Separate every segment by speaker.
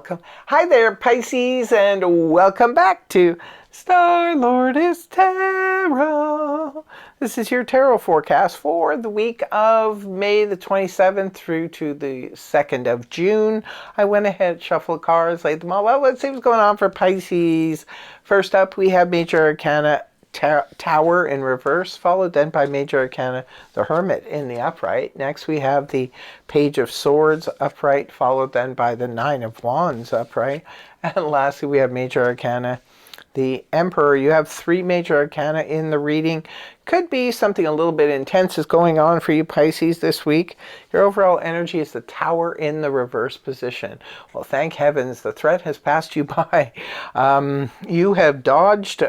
Speaker 1: welcome. Hi there, Pisces, and welcome back to Star Lord is Tarot. This is your tarot forecast for the week of May the 27th through to the 2nd of June. I went ahead, shuffled cards, laid them all out. Let's see what's going on for Pisces. First up, we have Major Arcana Tower in reverse, followed then by Major Arcana the Hermit in the upright. Next we have the Page of Swords upright, followed then by the Nine of Wands upright. And lastly we have Major Arcana the Emperor. You have three Major Arcana in the reading. Could be something a little bit intense is going on for you, Pisces, this week. Your overall energy is the Tower in the reverse position. Well, thank heavens, the threat has passed you by. You have dodged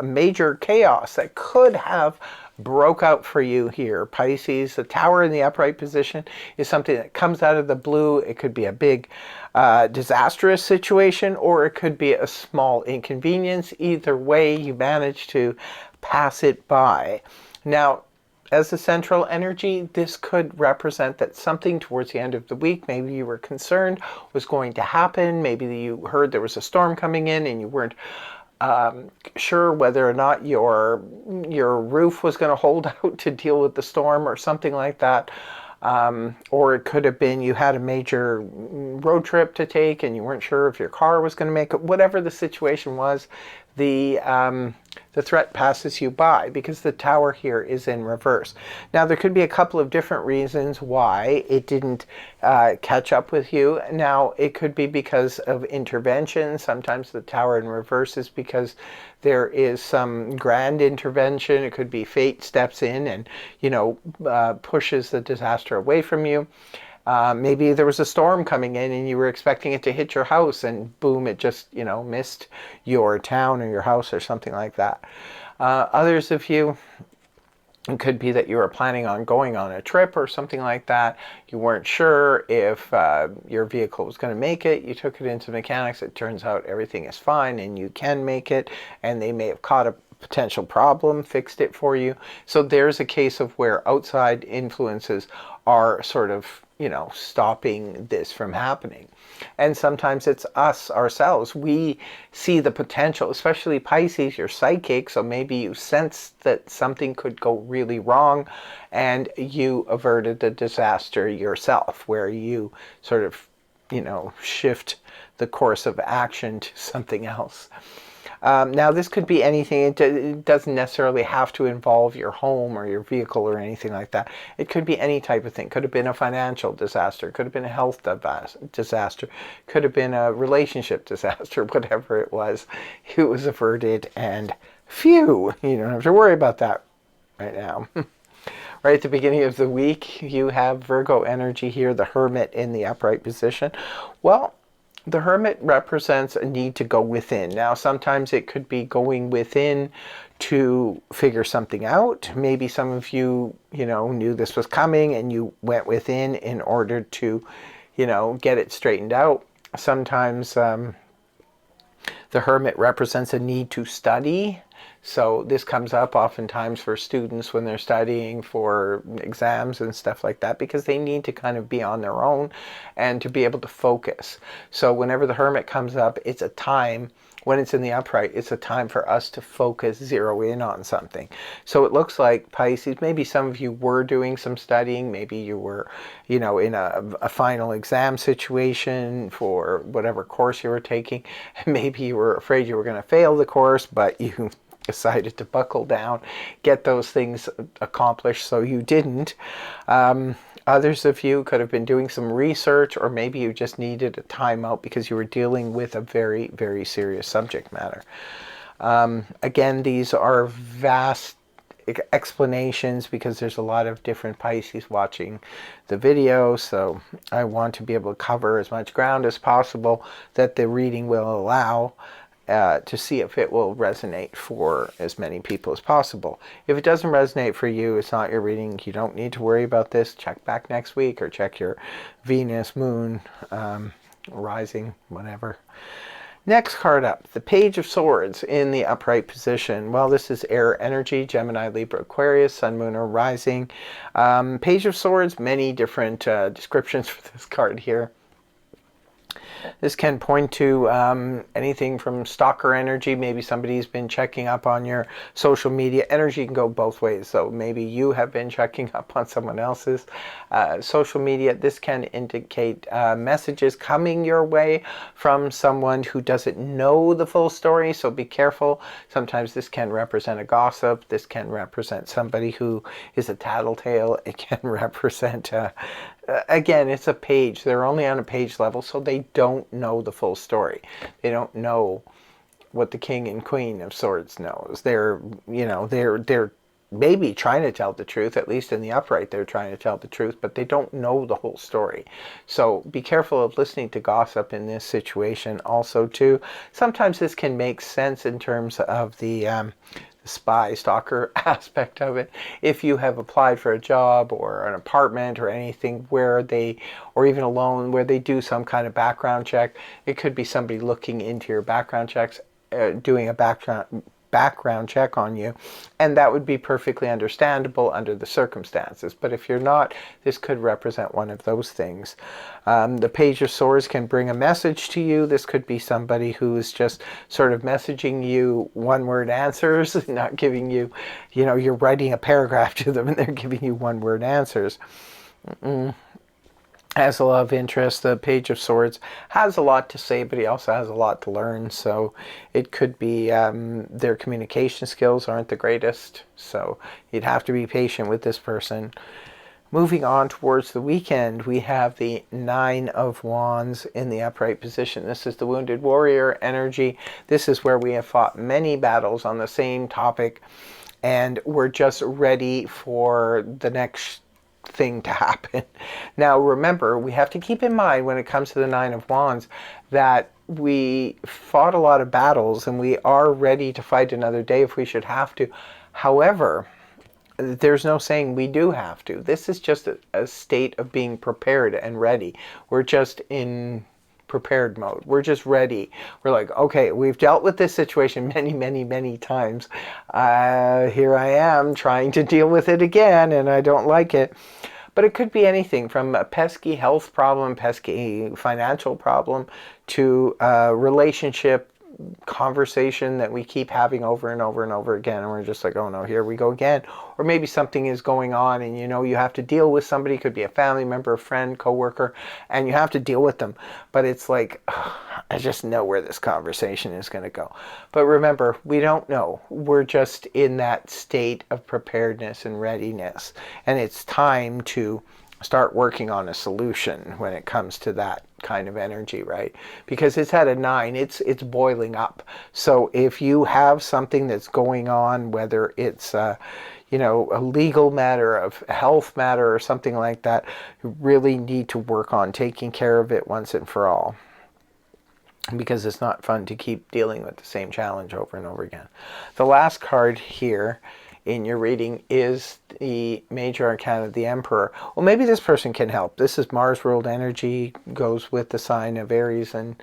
Speaker 1: major chaos that could have broke out for you here, Pisces. The Tower in the upright position is something that comes out of the blue. It could be a big disastrous situation, or it could be a small inconvenience. Either way, you manage to pass it by. Now, as the central energy, this could represent that something towards the end of the week, maybe you were concerned was going to happen. Maybe you heard there was a storm coming in and you weren't sure whether or not your roof was going to hold out to deal with the storm or something like that. Or it could have been you had a major road trip to take and you weren't sure if your car was going to make it. Whatever the situation was, the threat passes you by because the Tower here is in reverse. Now, there could be a couple of different reasons why it didn't catch up with you. Now, it could be because of intervention. Sometimes the Tower in reverse is because there is some grand intervention. It could be fate steps in and, pushes the disaster away from you. Maybe there was a storm coming in and you were expecting it to hit your house and boom, it just, missed your town or your house or something like that. Others of you, it could be that you were planning on going on a trip or something like that. You weren't sure if your vehicle was going to make it. You took it into mechanics. It turns out everything is fine and you can make it, and they may have caught a potential problem, fixed it for you. So there's a case of where outside influences are sort of stopping this from happening. And sometimes it's us ourselves. We see the potential, especially Pisces, you're psychic, so maybe you sense that something could go really wrong and you averted the disaster yourself, where you sort of, shift the course of action to something else. Now, this could be anything. It doesn't necessarily have to involve your home or your vehicle or anything like that. It could be any type of thing. Could have been a financial disaster. Could have been a health disaster. Could have been a relationship disaster. Whatever it was averted, and phew, you don't have to worry about that right now. Right at the beginning of the week, you have Virgo energy here, the Hermit in the upright position. Well, the Hermit represents a need to go within. Now, sometimes it could be going within to figure something out. Maybe some of you, knew this was coming and you went within in order to, get it straightened out. Sometimes the Hermit represents a need to study. So this comes up oftentimes for students when they're studying for exams and stuff like that, because they need to kind of be on their own and to be able to focus. So whenever the Hermit comes up, it's a time, when it's in the upright, it's a time for us to focus, zero in on something. So it looks like, Pisces, maybe some of you were doing some studying. Maybe you were, in a final exam situation for whatever course you were taking. Maybe you were afraid you were going to fail the course, but you decided to buckle down, get those things accomplished, so you didn't. Others of you could have been doing some research, or maybe you just needed a timeout because you were dealing with a very, very serious subject matter. Again, these are vast explanations because there's a lot of different Pisces watching the video, so I want to be able to cover as much ground as possible that the reading will allow, to see if it will resonate for as many people as possible. If it doesn't resonate for you, it's not your reading. You don't need to worry about this. Check back next week or check your Venus, Moon, rising, whatever. Next card up, the Page of Swords in the upright position. Well, this is air energy, Gemini, Libra, Aquarius, Sun, Moon, or Rising. Page of Swords, many different descriptions for this card here. This can point to anything from stalker energy. Maybe somebody's been checking up on your social media. Energy can go both ways. So maybe you have been checking up on someone else's social media. This can indicate messages coming your way from someone who doesn't know the full story. So be careful. Sometimes this can represent a gossip. This can represent somebody who is a tattletale. It can represent again, it's a page. They're only on a page level, so they don't know the full story. They don't know what the King and Queen of Swords knows. They're maybe trying to tell the truth. At least in the upright, they're trying to tell the truth, but they don't know the whole story. So be careful of listening to gossip in this situation. Also, too, sometimes this can make sense in terms of the spy stalker aspect of it. If you have applied for a job or an apartment or anything where they, or even a loan where they do some kind of background check, it could be somebody looking into your background checks, doing a background check on you, and that would be perfectly understandable under the circumstances. But if you're not, this could represent one of those things. The Page of Swords can bring a message to you. This could be somebody who is just sort of messaging you one-word answers, not giving you, you're writing a paragraph to them and they're giving you one-word answers. Has a lot of interest. The Page of Swords has a lot to say, but he also has a lot to learn. So it could be their communication skills aren't the greatest. So you'd have to be patient with this person. Moving on towards the weekend, we have the Nine of Wands in the upright position. This is the wounded warrior energy. This is where we have fought many battles on the same topic, and we're just ready for the next thing to happen. Now remember, we have to keep in mind when it comes to the Nine of Wands that we fought a lot of battles and we are ready to fight another day if we should have to. However, there's no saying we do have to. This is just a state of being prepared and ready. We're just in prepared mode. We're just ready. We're like, okay, we've dealt with this situation many times. Here I am trying to deal with it again, and I don't like it. But it could be anything from a pesky health problem, pesky financial problem, to a relationship conversation that we keep having over and over again, and we're just like, oh no, here we go again. Or maybe something is going on and you have to deal with somebody. It could be a family member, a friend, coworker, and you have to deal with them, but it's like, I just know where this conversation is going to go. But remember, we don't know. We're just in that state of preparedness and readiness, and it's time to start working on a solution when it comes to that kind of energy, right? Because it's at a 9, it's boiling up. So if you have something that's going on, whether it's a legal matter, of health matter, or something like that, you really need to work on taking care of it once and for all, because it's not fun to keep dealing with the same challenge over and over again. The last card here in your reading is the Major Arcana, the Emperor. Well, maybe this person can help. This is Mars ruled energy, goes with the sign of Aries and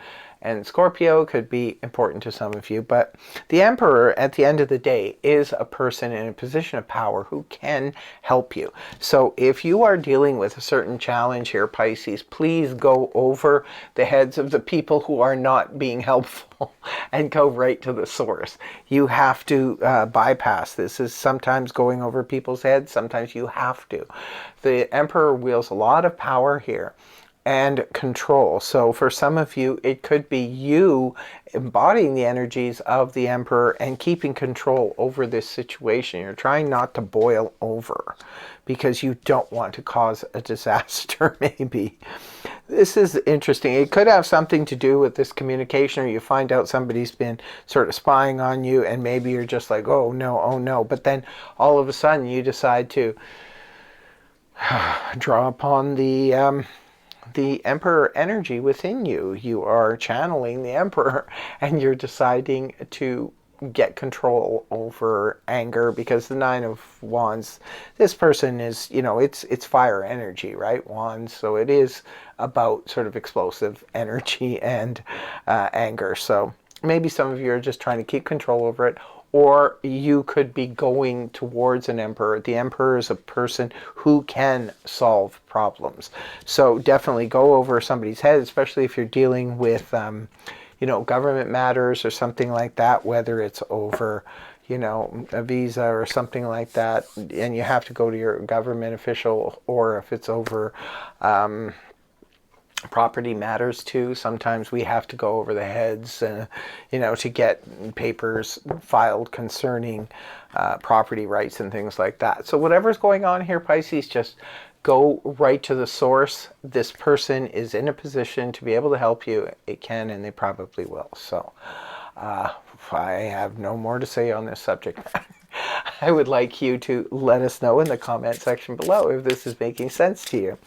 Speaker 1: Scorpio, could be important to some of you. But the Emperor, at the end of the day, is a person in a position of power who can help you. So if you are dealing with a certain challenge here, Pisces, please go over the heads of the people who are not being helpful and go right to the source. You have to bypass this. This is sometimes going over people's heads. Sometimes you have to. The Emperor wields a lot of power here and control. So for some of you, it could be you embodying the energies of the Emperor and keeping control over this situation. You're trying not to boil over because you don't want to cause a disaster, maybe. This is interesting. It could have something to do with this communication, or you find out somebody's been sort of spying on you, and maybe you're just like, oh no. But then all of a sudden you decide to draw upon the Emperor energy within you. You are channeling the Emperor and you're deciding to get control over anger, because the Nine of Wands, this person is, it's fire energy, right? Wands. So it is about sort of explosive energy and anger. So maybe some of you are just trying to keep control over it, or you could be going towards an emperor. The emperor is a person who can solve problems. So definitely go over somebody's head, especially if you're dealing with, government matters or something like that, whether it's over, a visa or something like that, and you have to go to your government official, or if it's over property matters too. Sometimes we have to go over the heads, to get papers filed concerning property rights and things like that. So whatever's going on here, Pisces, just go right to the source. This person is in a position to be able to help you. It can, and they probably will. So I have no more to say on this subject. I would like you to let us know in the comment section below if this is making sense to you.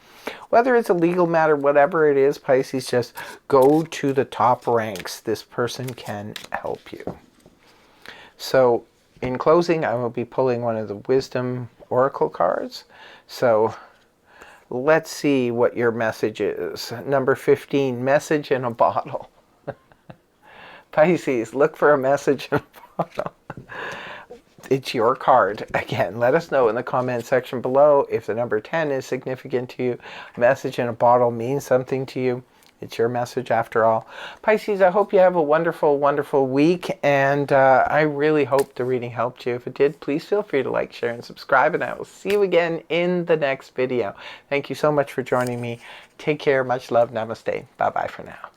Speaker 1: Whether it's a legal matter, whatever it is, Pisces, just go to the top ranks. This person can help you. So in closing, I will be pulling one of the Wisdom Oracle cards. So let's see what your message is. Number 15, message in a bottle. Pisces, look for a message in a bottle. It's your card. Again, let us know in the comment section below if the number 10 is significant to you. Message in a bottle means something to you. It's your message after all. Pisces, I hope you have a wonderful, wonderful week, and I really hope the reading helped you. If it did, please feel free to like, share, and subscribe, and I will see you again in the next video. Thank you so much for joining me. Take care. Much love. Namaste. Bye-bye for now.